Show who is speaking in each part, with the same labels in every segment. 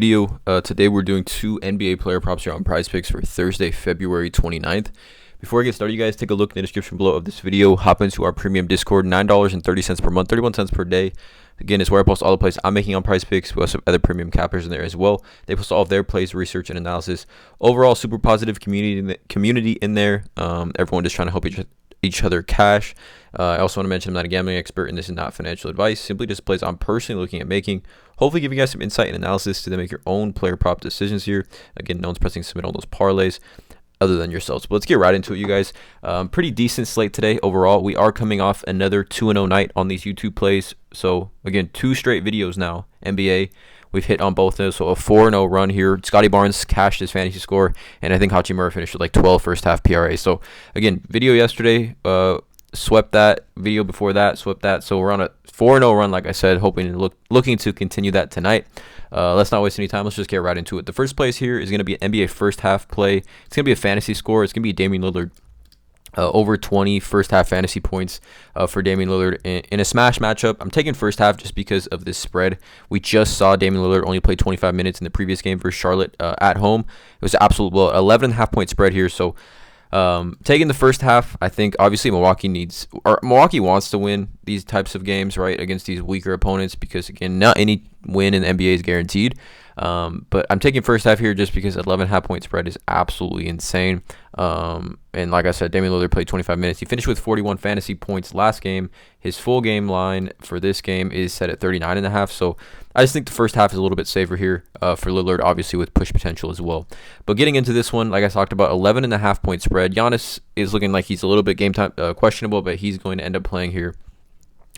Speaker 1: Video. Today we're doing two NBA player props here on PrizePicks for Thursday, February 29th. Before I get started, you guys take a look in the description below of this video. Hop into our premium Discord, $9.30 per month, 31 cents per day. Again, it's where I post all the plays I'm making on PrizePicks. We also have other premium cappers in there as well. They post all of their plays, research, and analysis. Overall, super positive community in there. Everyone just trying to help each other cash. I also want to mention I'm not a gambling expert and this is not financial advice, simply just plays I'm personally looking at making. Hopefully give you guys some insight and analysis to then make your own player prop decisions here. Again, no one's pressing submit on those parlays other than yourselves. But let's get right into it, you guys. Pretty decent slate today overall. We are coming off another 2-0 night on these YouTube plays. So again, 2 straight videos now, NBA. We've hit on both of those, so a 4-0 run here. Scotty Barnes cashed his fantasy score, and I think Hachimura finished with like 12 first half PRA. So again, video yesterday, swept that. Video before that, swept that. So we're on a 4-0 run, like I said, looking to continue that tonight. Let's not waste any time. Let's just get right into it. The first place here is going to be an NBA first half play. It's going to be a fantasy score. It's going to be Damian Lillard. Over 20 first half fantasy points for Damian Lillard in a smash matchup. I'm taking first half just because of this spread. We just saw Damian Lillard only play 25 minutes in the previous game versus Charlotte at home. It was an absolute blow. 11.5 point spread here. So taking the first half, I think obviously Milwaukee wants to win these types of games, right, against these weaker opponents, because again, not any win in the NBA is guaranteed. But I'm taking first half here just because 11.5 point spread is absolutely insane. And like I said, Damian Lillard played 25 minutes. He finished with 41 fantasy points last game. His full game line for this game is set at 39.5. So I just think the first half is a little bit safer here for Lillard, obviously with push potential as well. But getting into this one, like I talked about, 11.5 point spread. Giannis is looking like he's a little bit game time questionable, but he's going to end up playing here.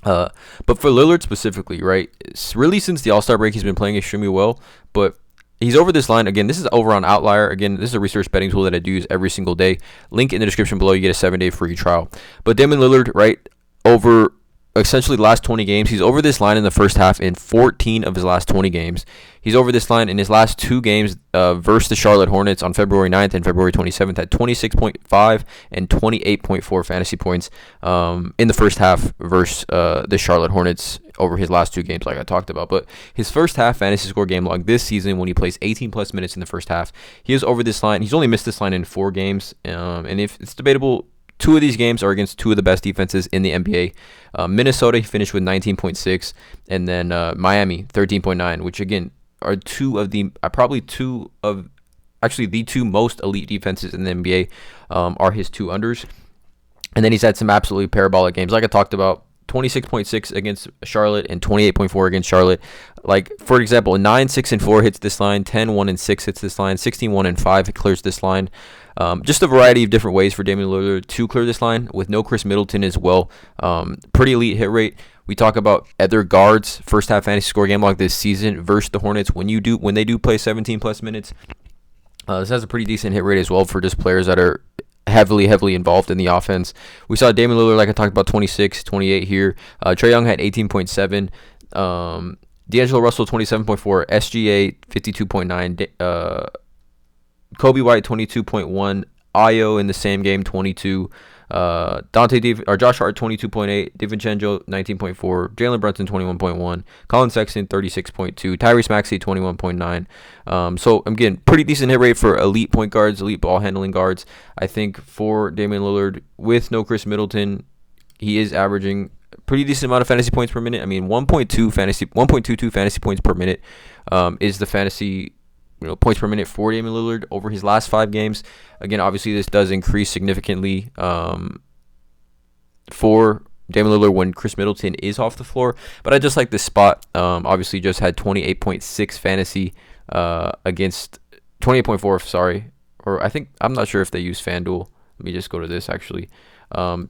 Speaker 1: But for Lillard specifically, right, really since the All-Star break, he's been playing extremely well, but he's over this line. Again, this is over on Outlier. Again, this is a research betting tool that I do use every single day. Link in the description below. You get a 7-day free trial. But Damian Lillard, right, over essentially the last 20 games, he's over this line in the first half in 14 of his last 20 games. He's over this line in his last 2 games versus the Charlotte Hornets on February 9th and February 27th at 26.5 and 28.4 fantasy points in the first half versus the Charlotte Hornets over his last 2 games, like I talked about. But his first half fantasy score game log this season, when he plays 18 plus minutes in the first half, he is over this line. He's only missed this line in 4 games, and if it's debatable, 2 of these games are against 2 of the best defenses in the NBA. Minnesota, he finished with 19.6, and then Miami, 13.9, which again are the 2 most elite defenses in the NBA are his 2 unders. And then he's had some absolutely parabolic games, like I talked about. 26.6 against Charlotte and 28.4 against Charlotte. Like, for example, 9-6-4 hits this line, 10-1-6 hits this line, 16-1-5 clears this line. Just a variety of different ways for Damian Lillard to clear this line with no Chris Middleton as well. Pretty elite hit rate. We talk about other guards first half fantasy score game log this season versus the Hornets when they do play 17 plus minutes. This has a pretty decent hit rate as well for just players that are heavily involved in the offense. We saw Damian Lillard, like I talked about, 26, 28 here. Trae Young had 18.7. D'Angelo Russell, 27.4. SGA, 52.9. Kobe White, 22.1. Ayo in the same game, 22. Josh Hart, 22.8. DiVincenzo, 19.4. Jalen Brunson, 21.1. Colin Sexton, 36.2. Tyrese Maxey, 21.9. So again, pretty decent hit rate for elite point guards, elite ball handling guards. I think for Damian Lillard with no Chris Middleton, he is averaging a pretty decent amount of fantasy points per minute. I mean, 1.22 fantasy points per minute is the fantasy points per minute for Damian Lillard over his last 5 games. Again, obviously this does increase significantly for Damian Lillard when Chris Middleton is off the floor. But I just like this spot. Obviously just had 28.6 fantasy against 28.4, sorry. Or I'm not sure if they use FanDuel. Let me just go to this actually.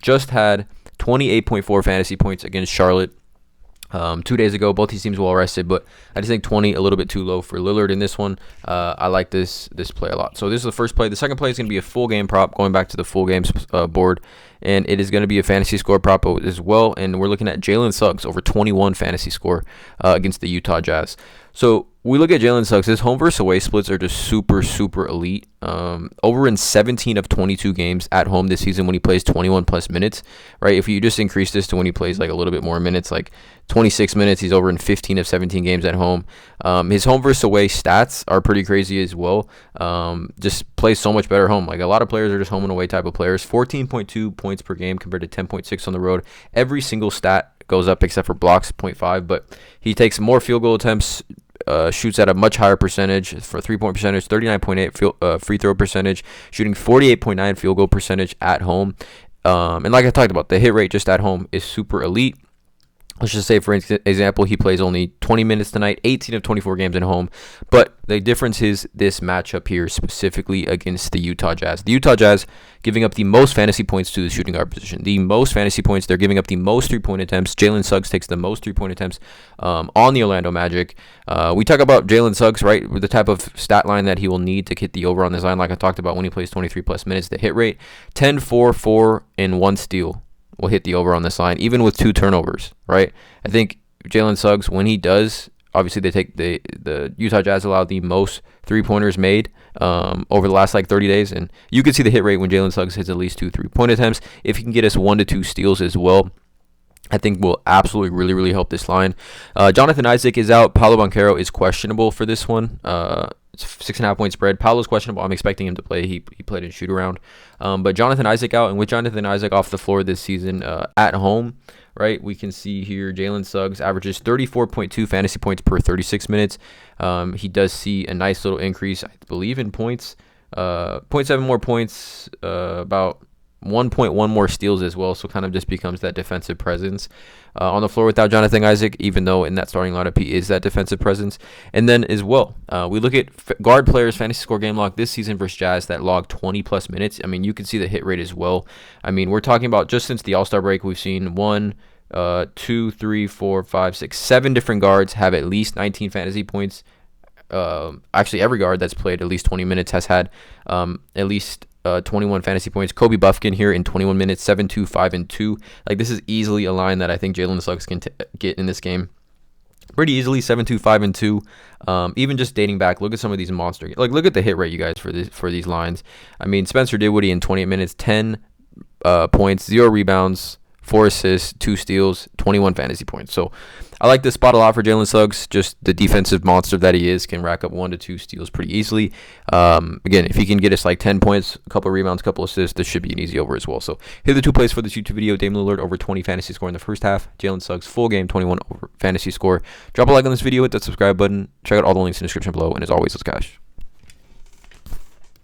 Speaker 1: Just had 28.4 fantasy points against Charlotte 2 days ago. Both these teams well rested, but I just think 20 a little bit too low for Lillard in this one. I like this play a lot. So this is the first play. The second play is going to be a full game prop, going back to the full games board, and it is going to be a fantasy score prop as well. And we're looking at Jaylen Suggs over 21 fantasy score against the Utah Jazz. So we look at Jaylen Suggs. His home versus away splits are just super, super elite. Over in 17 of 22 games at home this season when he plays 21 plus minutes, right? If you just increase this to when he plays like a little bit more minutes, like 26 minutes, he's over in 15 of 17 games at home. His home versus away stats are pretty crazy as well. Just plays so much better home. Like a lot of players are just home and away type of players. 14.2 points per game compared to 10.6 on the road. Every single stat goes up except for blocks, 0.5, but he takes more field goal attempts, shoots at a much higher percentage for 3-point percentage, 39.8 free throw percentage, shooting 48.9 field goal percentage at home. And like I talked about, the hit rate just at home is super elite. Let's just say, for example, he plays only 20 minutes tonight, 18 of 24 games at home. But the difference is this matchup here specifically against the Utah Jazz. The Utah Jazz giving up the most fantasy points to the shooting guard position. The most fantasy points. They're giving up the most three-point attempts. Jaylen Suggs takes the most three-point attempts on the Orlando Magic. We talk about Jaylen Suggs, right, with the type of stat line that he will need to hit the over on this line, like I talked about when he plays 23-plus minutes. The hit rate, 10, 4, 4, and 1 steal. Will hit the over on this line, even with 2 turnovers, right? I think Jaylen Suggs, when he does, obviously they take the Utah Jazz allowed the most 3-pointers made over the last like 30 days, and you can see the hit rate when Jaylen Suggs hits at least 2 3-point attempts. If he can get us 1 to 2 steals as well, I think will absolutely really help this line. Jonathan Isaac is out. Paolo Banchero is questionable for this one. It's 6.5-point spread. Paolo's questionable. I'm expecting him to play. He played in shoot around. But Jonathan Isaac out, and with Jonathan Isaac off the floor this season at home, right, we can see here Jaylen Suggs averages 34.2 fantasy points per 36 minutes. He does see a nice little increase, I believe, in points. 0.7 more points, about 1.1 more steals as well, so kind of just becomes that defensive presence on the floor without Jonathan Isaac, even though in that starting lineup he is that defensive presence. And then as well, we look at guard players' fantasy score game log this season versus Jazz that logged 20-plus minutes. I mean, you can see the hit rate as well. I mean, we're talking about just since the All-Star break, we've seen 1, 2, 3, 4, 5, 6, 7 different guards have at least 19 fantasy points. Actually, every guard that's played at least 20 minutes has had at least 21 fantasy points. Kobe Buffkin here in 21 minutes, 7, 2, 5, and 2. Like, this is easily a line that I think Jaylen Suggs can get in this game pretty easily. 7, 2, 5, and 2. Even just dating back, look at some of these monster. Like, look at the hit rate, you guys, for these lines. I mean, Spencer Dinwiddie in 28 minutes, 10 points, 0 rebounds, 4 assists, 2 steals, 21 fantasy points. So I like this spot a lot for Jaylen Suggs. Just the defensive monster that he is, can rack up 1 to 2 steals pretty easily. Again, if he can get us like 10 points, a couple of rebounds, a couple of assists, this should be an easy over as well. So here are the 2 plays for this YouTube video. Damian Lillard over 20 fantasy score in the first half. Jaylen Suggs full game 21 over fantasy score. Drop a like on this video, hit that subscribe button. Check out all the links in the description below. And as always, let's cash.